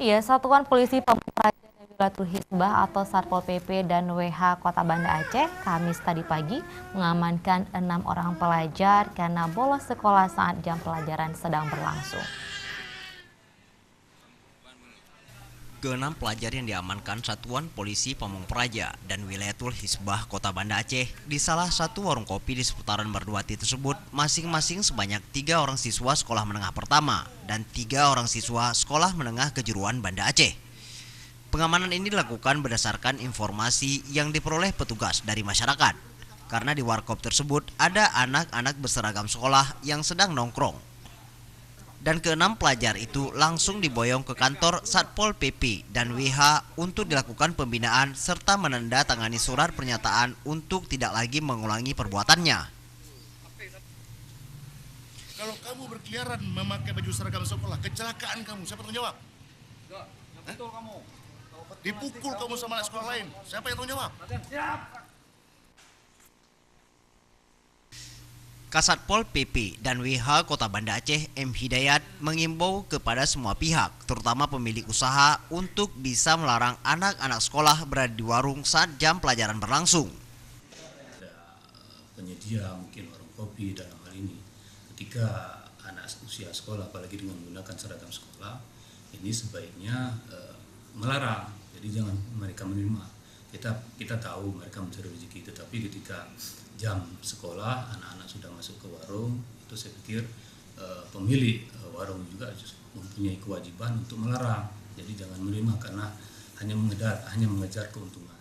Ya, Satuan Polisi Pamung Praja Wilatul Hisbah atau Satpol PP dan WH Kota Banda Aceh Kamis tadi pagi mengamankan 6 orang pelajar karena bolos sekolah saat jam pelajaran sedang berlangsung. Keenam pelajar yang diamankan Satuan Polisi Pamung Praja dan Wilayatul Hisbah Kota Banda Aceh di salah satu warung kopi di seputaran Merduati tersebut masing-masing sebanyak 3 orang siswa sekolah menengah pertama dan 3 orang siswa sekolah menengah kejuruan Banda Aceh. Pengamanan ini dilakukan berdasarkan informasi yang diperoleh petugas dari masyarakat, karena di warkop tersebut ada anak-anak berseragam sekolah yang sedang nongkrong. Dan keenam pelajar itu langsung diboyong ke kantor Satpol PP dan WH untuk dilakukan pembinaan serta menandatangani surat pernyataan untuk tidak lagi mengulangi perbuatannya. Kalau kamu berkeliaran memakai baju seragam sekolah, kecelakaan kamu, siapa tanggung jawab? Betul kamu. Dipukul kamu sama anak sekolah lain, siapa yang tanggung jawab? Siap. Kasatpol PP dan WH Kota Banda Aceh M. Hidayat mengimbau kepada semua pihak, terutama pemilik usaha, untuk bisa melarang anak-anak sekolah berada di warung saat jam pelajaran berlangsung. Ada penyedia mungkin warung kopi dalam hal ini, ketika anak usia sekolah apalagi dengan menggunakan seragam sekolah, ini sebaiknya melarang. Jadi jangan mereka menerima. Kita tahu mereka mencari rezeki, tetapi ketika jam sekolah anak-anak sudah masuk ke warung, itu saya pikir pemilik warung juga mempunyai kewajiban untuk melarang. Jadi jangan menerima karena hanya mengejar keuntungan.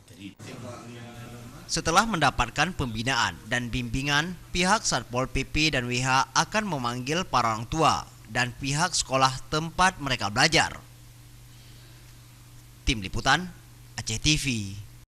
Jadi setelah mendapatkan pembinaan dan bimbingan, pihak Satpol PP dan WH akan memanggil para orang tua dan pihak sekolah tempat mereka belajar. Tim Liputan Aceh TV.